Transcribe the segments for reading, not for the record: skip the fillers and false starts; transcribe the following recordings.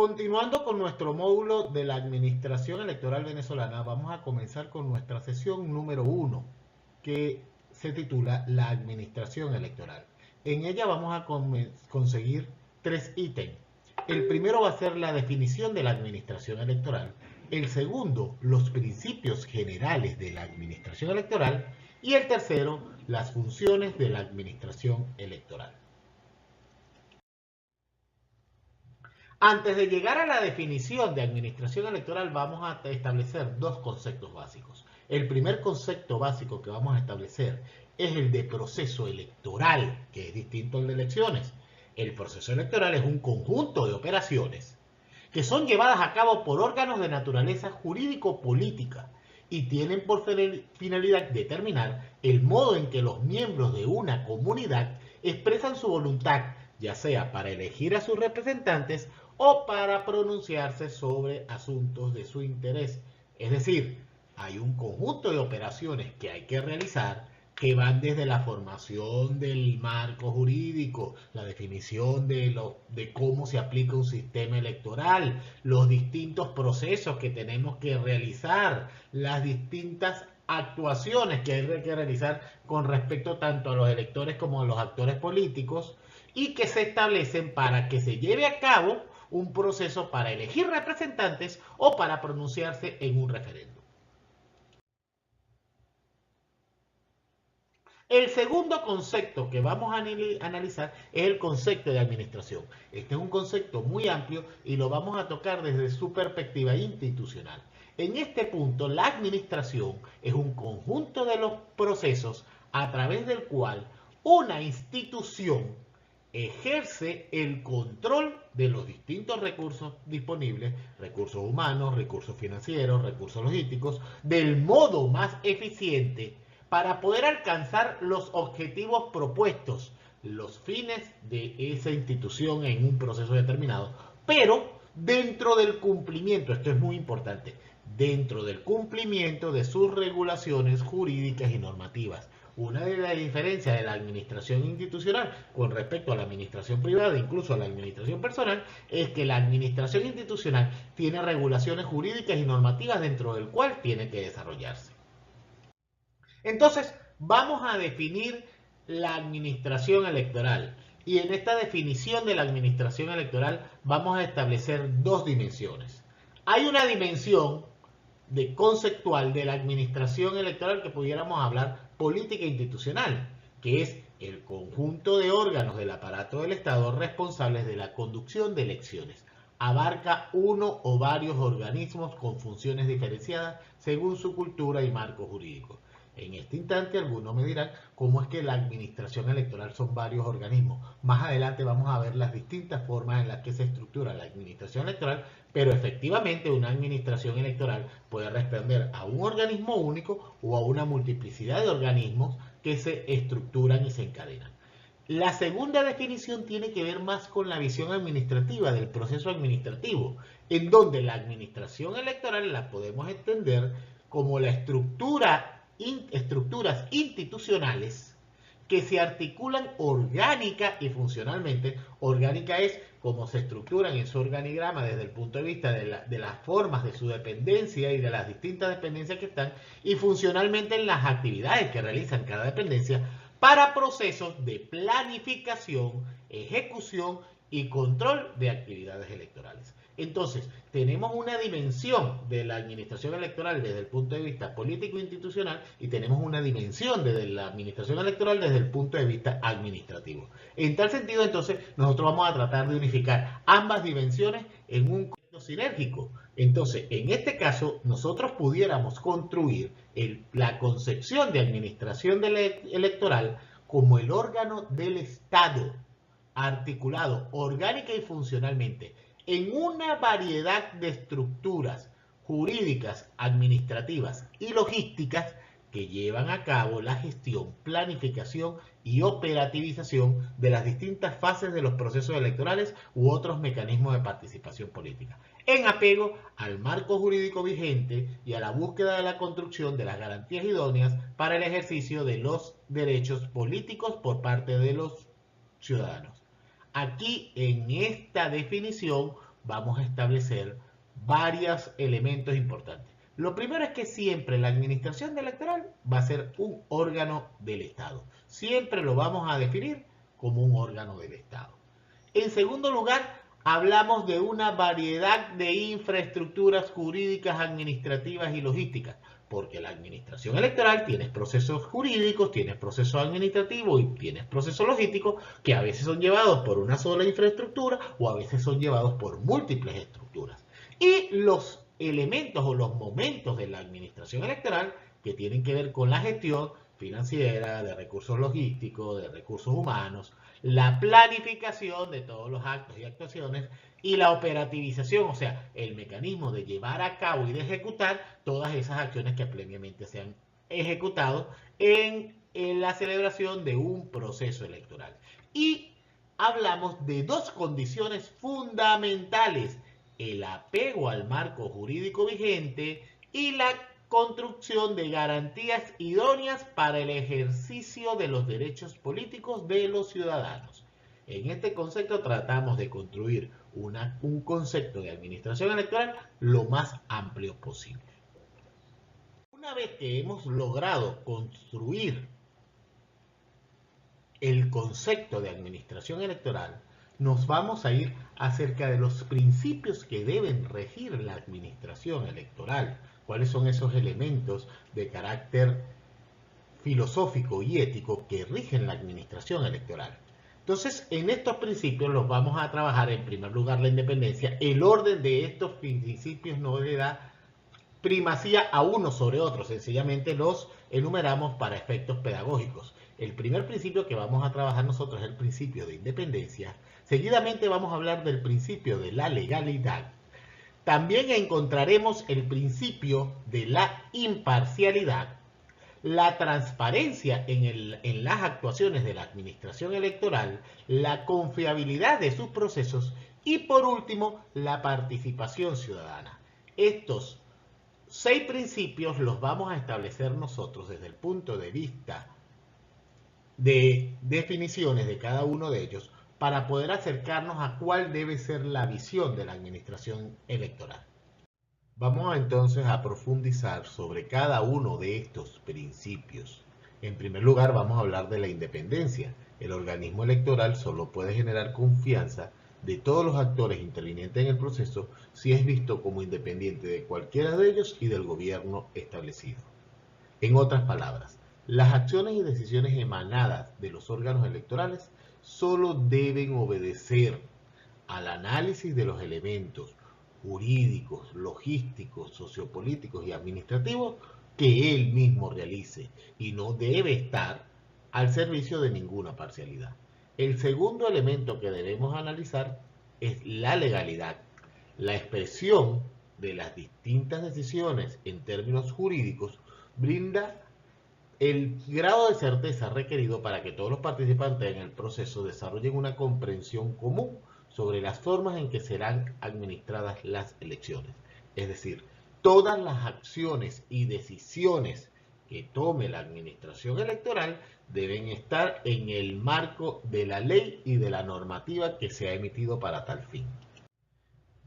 Continuando con nuestro módulo de la Administración Electoral Venezolana, vamos a comenzar con nuestra sesión número 1, que se titula La Administración Electoral. En ella vamos a conseguir 3 ítems. El primero va a ser la definición de la Administración Electoral. El segundo, los principios generales de la Administración Electoral. Y el tercero, las funciones de la Administración Electoral. Antes de llegar a la definición de administración electoral, vamos a establecer dos conceptos básicos. El primer concepto básico que vamos a establecer es el de proceso electoral, que es distinto al de elecciones. El proceso electoral es un conjunto de operaciones que son llevadas a cabo por órganos de naturaleza jurídico-política y tienen por finalidad determinar el modo en que los miembros de una comunidad expresan su voluntad, ya sea para elegir a sus representantes o para pronunciarse sobre asuntos de su interés. Es decir, hay un conjunto de operaciones que hay que realizar que van desde la formación del marco jurídico, la definición de cómo se aplica un sistema electoral, los distintos procesos que tenemos que realizar, las distintas actuaciones que hay que realizar con respecto tanto a los electores como a los actores políticos y que se establecen para que se lleve a cabo un proceso para elegir representantes o para pronunciarse en un referéndum. El segundo concepto que vamos a analizar es el concepto de administración. Este es un concepto muy amplio y lo vamos a tocar desde su perspectiva institucional. En este punto, la administración es un conjunto de los procesos a través del cual una institución ejerce el control de los distintos recursos disponibles, recursos humanos, recursos financieros, recursos logísticos, del modo más eficiente para poder alcanzar los objetivos propuestos, los fines de esa institución en un proceso determinado, pero dentro del cumplimiento, esto es muy importante, dentro del cumplimiento de sus regulaciones jurídicas y normativas. Una de las diferencias de la administración institucional con respecto a la administración privada, incluso a la administración personal, es que la administración institucional tiene regulaciones jurídicas y normativas dentro del cual tiene que desarrollarse. Entonces, vamos a definir la administración electoral. Y en esta definición de la administración electoral vamos a establecer dos dimensiones. Hay una dimensión conceptual de la administración electoral que pudiéramos hablar política institucional, que es el conjunto de órganos del aparato del Estado responsables de la conducción de elecciones. Abarca uno o varios organismos con funciones diferenciadas según su cultura y marco jurídico. En este instante algunos me dirán cómo es que la administración electoral son varios organismos. Más adelante vamos a ver las distintas formas en las que se estructura la administración electoral, pero efectivamente una administración electoral puede responder a un organismo único o a una multiplicidad de organismos que se estructuran y se encadenan. La segunda definición tiene que ver más con la visión administrativa del proceso administrativo, en donde la administración electoral la podemos entender como la estructuras institucionales que se articulan orgánica y funcionalmente. Orgánica es como se estructuran en su organigrama desde el punto de vista de las formas de su dependencia y de las distintas dependencias que están, y funcionalmente en las actividades que realizan cada dependencia para procesos de planificación, ejecución y control de actividades electorales. Entonces, tenemos una dimensión de la administración electoral desde el punto de vista político-institucional y tenemos una dimensión de la administración electoral desde el punto de vista administrativo. En tal sentido, entonces, nosotros vamos a tratar de unificar ambas dimensiones en un concepto sinérgico. Entonces, en este caso, nosotros pudiéramos construir la concepción de administración electoral como el órgano del Estado, articulado orgánica y funcionalmente en una variedad de estructuras jurídicas, administrativas y logísticas que llevan a cabo la gestión, planificación y operativización de las distintas fases de los procesos electorales u otros mecanismos de participación política, en apego al marco jurídico vigente y a la búsqueda de la construcción de las garantías idóneas para el ejercicio de los derechos políticos por parte de los ciudadanos. Aquí, en esta definición, vamos a establecer varios elementos importantes. Lo primero es que siempre la administración electoral va a ser un órgano del Estado. Siempre lo vamos a definir como un órgano del Estado. En segundo lugar, hablamos de una variedad de infraestructuras jurídicas, administrativas y logísticas, porque la administración electoral tiene procesos jurídicos, tiene procesos administrativos y tiene procesos logísticos que a veces son llevados por una sola infraestructura o a veces son llevados por múltiples estructuras. Y los elementos o los momentos de la administración electoral que tienen que ver con la gestión financiera, de recursos logísticos, de recursos humanos, la planificación de todos los actos y actuaciones y la operativización, o sea, el mecanismo de llevar a cabo y de ejecutar todas esas acciones que previamente se han ejecutado en la celebración de un proceso electoral. Y hablamos de dos condiciones fundamentales: el apego al marco jurídico vigente y la construcción de garantías idóneas para el ejercicio de los derechos políticos de los ciudadanos. En este concepto tratamos de construir un concepto de administración electoral lo más amplio posible. Una vez que hemos logrado construir el concepto de administración electoral, nos vamos a ir acerca de los principios que deben regir la administración electoral. ¿Cuáles son esos elementos de carácter filosófico y ético que rigen la administración electoral? Entonces, en estos principios los vamos a trabajar. En primer lugar, la independencia. El orden de estos principios no le da primacía a uno sobre otro, sencillamente los enumeramos para efectos pedagógicos. El primer principio que vamos a trabajar nosotros es el principio de independencia. Seguidamente vamos a hablar del principio de la legalidad. También encontraremos el principio de la imparcialidad, la transparencia en las actuaciones de la administración electoral, la confiabilidad de sus procesos y, por último, la participación ciudadana. Estos 6 principios los vamos a establecer nosotros desde el punto de vista de definiciones de cada uno de ellos para poder acercarnos a cuál debe ser la visión de la administración electoral. Vamos entonces a profundizar sobre cada uno de estos principios. En primer lugar, vamos a hablar de la independencia. El organismo electoral solo puede generar confianza de todos los actores intervinientes en el proceso si es visto como independiente de cualquiera de ellos y del gobierno establecido. En otras palabras, las acciones y decisiones emanadas de los órganos electorales solo deben obedecer al análisis de los elementos jurídicos, logísticos, sociopolíticos y administrativos que él mismo realice y no debe estar al servicio de ninguna parcialidad. El segundo elemento que debemos analizar es la legalidad. La expresión de las distintas decisiones en términos jurídicos brinda el grado de certeza requerido para que todos los participantes en el proceso desarrollen una comprensión común sobre las formas en que serán administradas las elecciones. Es decir, todas las acciones y decisiones que tome la administración electoral deben estar en el marco de la ley y de la normativa que se ha emitido para tal fin.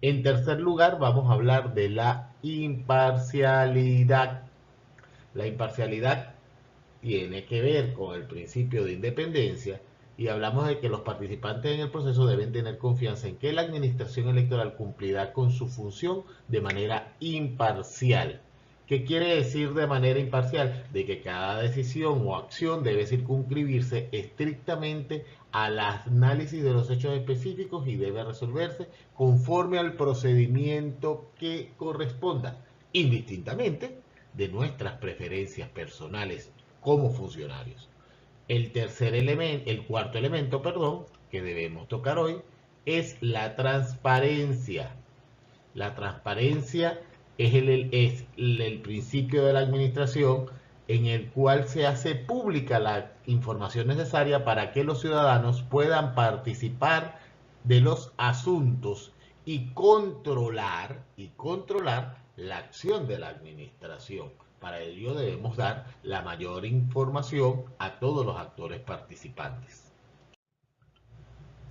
En tercer lugar, vamos a hablar de la imparcialidad. La imparcialidad tiene que ver con el principio de independencia y hablamos de que los participantes en el proceso deben tener confianza en que la administración electoral cumplirá con su función de manera imparcial. ¿Qué quiere decir de manera imparcial? De que cada decisión o acción debe circunscribirse estrictamente al análisis de los hechos específicos y debe resolverse conforme al procedimiento que corresponda, indistintamente de nuestras preferencias personales como funcionarios. El cuarto elemento, que debemos tocar hoy es la transparencia. La transparencia es el principio de la administración en el cual se hace pública la información necesaria para que los ciudadanos puedan participar de los asuntos y controlar la acción de la administración. Para ello debemos dar la mayor información a todos los actores participantes.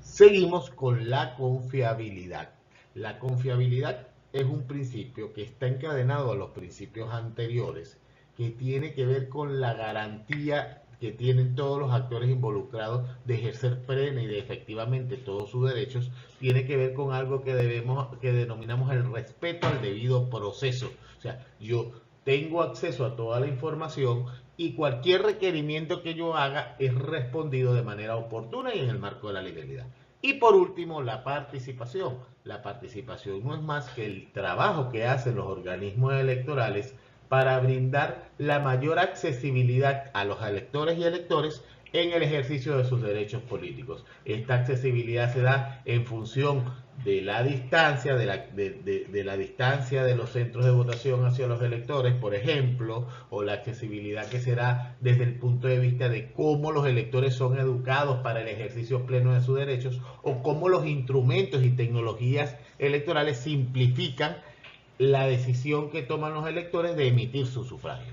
Seguimos con la confiabilidad. La confiabilidad es un principio que está encadenado a los principios anteriores, que tiene que ver con la garantía que tienen todos los actores involucrados de ejercer plena y de efectivamente todos sus derechos. Tiene que ver con algo que denominamos el respeto al debido proceso. O sea, yo tengo acceso a toda la información y cualquier requerimiento que yo haga es respondido de manera oportuna y en el marco de la legalidad. Y por último, la participación. La participación no es más que el trabajo que hacen los organismos electorales para brindar la mayor accesibilidad a los electores y electores en el ejercicio de sus derechos políticos. Esta accesibilidad se da en función de la distancia, de la distancia de los centros de votación hacia los electores, por ejemplo, o la accesibilidad que se da desde el punto de vista de cómo los electores son educados para el ejercicio pleno de sus derechos, o cómo los instrumentos y tecnologías electorales simplifican la decisión que toman los electores de emitir su sufragio.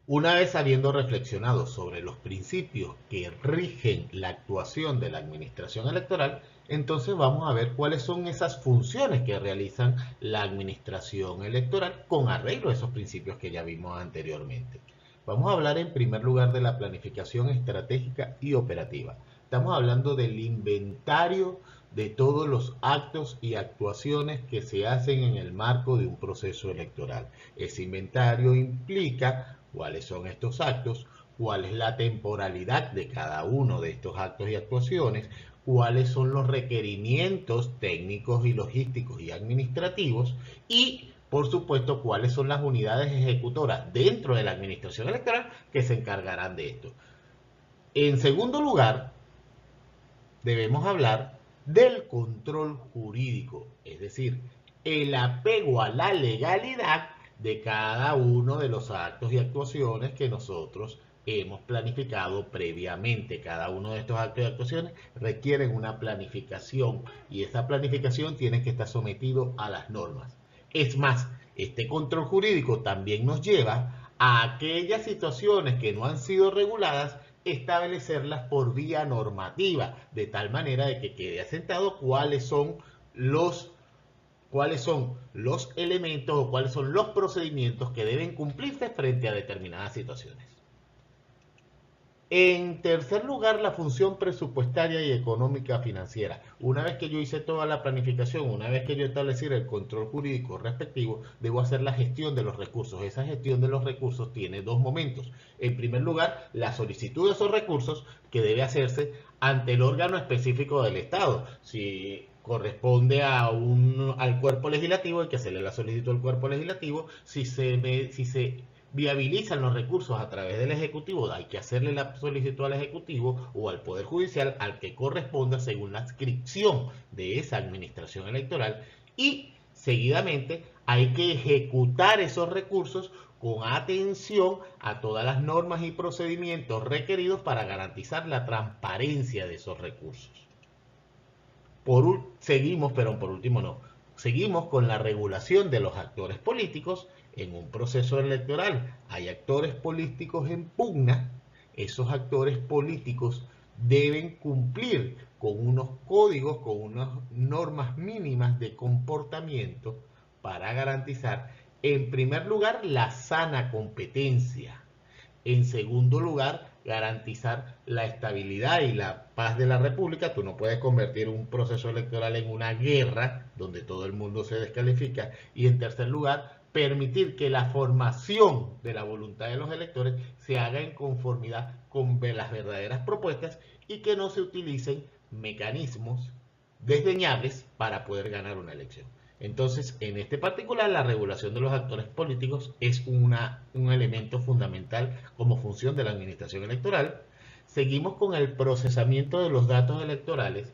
Una vez habiendo reflexionado sobre los principios que rigen la actuación de la administración electoral, entonces vamos a ver cuáles son esas funciones que realizan la administración electoral con arreglo a esos principios que ya vimos anteriormente. Vamos a hablar en primer lugar de la planificación estratégica y operativa. Estamos hablando del inventario de todos los actos y actuaciones que se hacen en el marco de un proceso electoral. Ese inventario implica cuáles son estos actos, cuál es la temporalidad de cada uno de estos actos y actuaciones, cuáles son los requerimientos técnicos y logísticos y administrativos y, por supuesto, cuáles son las unidades ejecutoras dentro de la administración electoral que se encargarán de esto. En segundo lugar, debemos hablar del control jurídico, es decir, el apego a la legalidad de cada uno de los actos y actuaciones que nosotros hemos planificado previamente. Cada uno de estos actos y actuaciones requieren una planificación y esa planificación tiene que estar sometido a las normas. Es más, este control jurídico también nos lleva a aquellas situaciones que no han sido reguladas, establecerlas por vía normativa, de tal manera de que quede asentado cuáles son los elementos o cuáles son los procedimientos que deben cumplirse frente a determinadas situaciones. En tercer lugar, la función presupuestaria y económica financiera. Una vez que yo hice toda la planificación, una vez que yo establecí el control jurídico respectivo, debo hacer la gestión de los recursos. Esa gestión de los recursos tiene dos momentos. En primer lugar, la solicitud de esos recursos que debe hacerse ante el órgano específico del Estado. Si corresponde al cuerpo legislativo, hay que hacerle la solicitud al cuerpo legislativo. Si se viabilizan los recursos a través del Ejecutivo, hay que hacerle la solicitud al Ejecutivo o al Poder Judicial, al que corresponda según la adscripción de esa administración electoral, y seguidamente hay que ejecutar esos recursos con atención a todas las normas y procedimientos requeridos para garantizar la transparencia de esos recursos. Seguimos con la regulación de los actores políticos. En un proceso electoral hay actores políticos en pugna. Esos actores políticos deben cumplir con unos códigos, con unas normas mínimas de comportamiento para garantizar, en primer lugar, la sana competencia. En segundo lugar, garantizar la estabilidad y la paz de la República. Tú no puedes convertir un proceso electoral en una guerra donde todo el mundo se descalifica. Y en tercer lugar, permitir que la formación de la voluntad de los electores se haga en conformidad con las verdaderas propuestas y que no se utilicen mecanismos desdeñables para poder ganar una elección. Entonces, en este particular, la regulación de los actores políticos es un elemento fundamental como función de la administración electoral. Seguimos con el procesamiento de los datos electorales.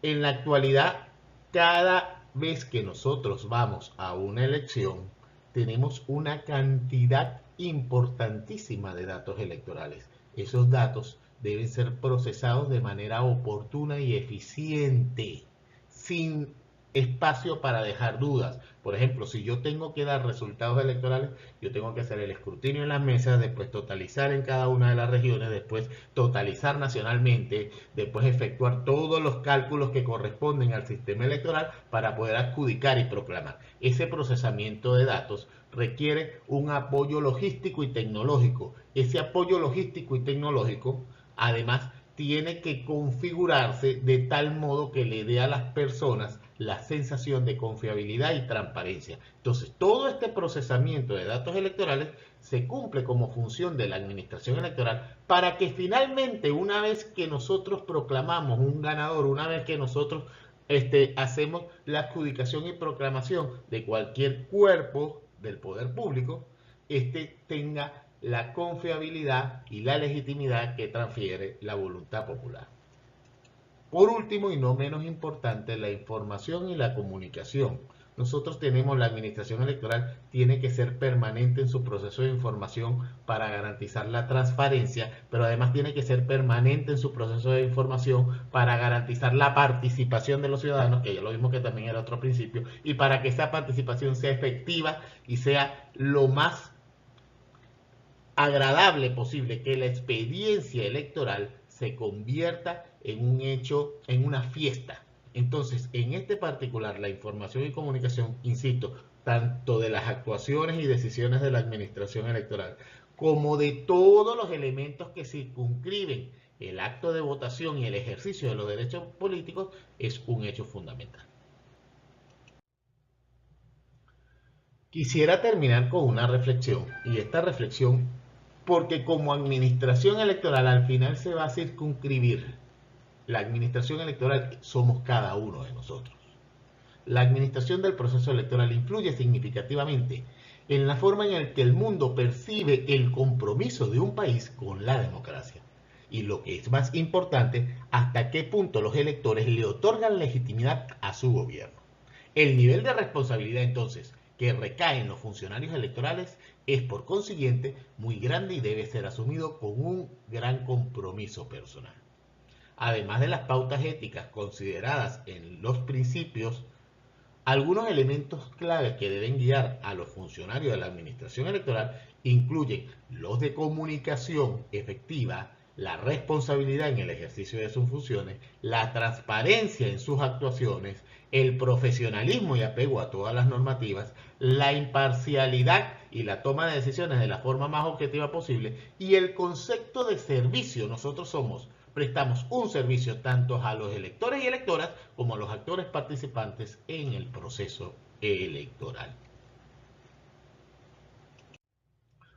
En la actualidad, cada vez que nosotros vamos a una elección, tenemos una cantidad importantísima de datos electorales. Esos datos deben ser procesados de manera oportuna y eficiente, sin espacio para dejar dudas. Por ejemplo, si yo tengo que dar resultados electorales, yo tengo que hacer el escrutinio en las mesas, después totalizar en cada una de las regiones, después totalizar nacionalmente, después efectuar todos los cálculos que corresponden al sistema electoral para poder adjudicar y proclamar. Ese procesamiento de datos requiere un apoyo logístico y tecnológico. Ese apoyo logístico y tecnológico, además, tiene que configurarse de tal modo que le dé a las personas la sensación de confiabilidad y transparencia. Entonces, todo este procesamiento de datos electorales se cumple como función de la administración electoral para que finalmente, una vez que nosotros proclamamos un ganador, una vez que nosotros hacemos la adjudicación y proclamación de cualquier cuerpo del poder público, tenga la confiabilidad y la legitimidad que transfiere la voluntad popular. Por último y no menos importante, la información y la comunicación. Nosotros tenemos, la administración electoral tiene que ser permanente en su proceso de información para garantizar la transparencia, pero además tiene que ser permanente en su proceso de información para garantizar la participación de los ciudadanos, que ya lo vimos que también era otro principio, y para que esa participación sea efectiva y sea lo más agradable posible, que la experiencia electoral se convierta en un hecho, en una fiesta. Entonces, en este particular, la información y comunicación, insisto, tanto de las actuaciones y decisiones de la administración electoral, como de todos los elementos que circunscriben el acto de votación y el ejercicio de los derechos políticos, es un hecho fundamental. Quisiera terminar con una reflexión, y esta reflexión, porque como administración electoral al final se va a circunscribir. La administración electoral somos cada uno de nosotros. La administración del proceso electoral influye significativamente en la forma en la que el mundo percibe el compromiso de un país con la democracia. Y lo que es más importante, hasta qué punto los electores le otorgan legitimidad a su gobierno. El nivel de responsabilidad, entonces, que recae en los funcionarios electorales es, por consiguiente, muy grande y debe ser asumido con un gran compromiso personal. Además de las pautas éticas consideradas en los principios, algunos elementos claves que deben guiar a los funcionarios de la administración electoral incluyen los de comunicación efectiva, la responsabilidad en el ejercicio de sus funciones, la transparencia en sus actuaciones, el profesionalismo y apego a todas las normativas, la imparcialidad y la toma de decisiones de la forma más objetiva posible, y el concepto de servicio. Nosotros prestamos un servicio tanto a los electores y electoras como a los actores participantes en el proceso electoral.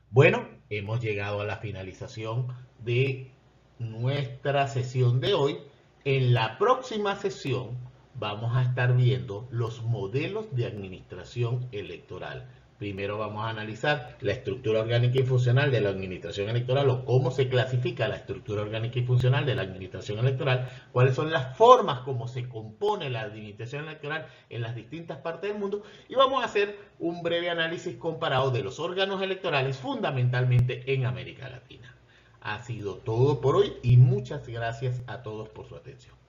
Bueno, hemos llegado a la finalización de nuestra sesión de hoy. En la próxima sesión vamos a estar viendo los modelos de administración electoral. Primero vamos a analizar la estructura orgánica y funcional de la administración electoral, o cómo se clasifica la estructura orgánica y funcional de la administración electoral, cuáles son las formas como se compone la administración electoral en las distintas partes del mundo, y vamos a hacer un breve análisis comparado de los órganos electorales fundamentalmente en América Latina. Ha sido todo por hoy y muchas gracias a todos por su atención.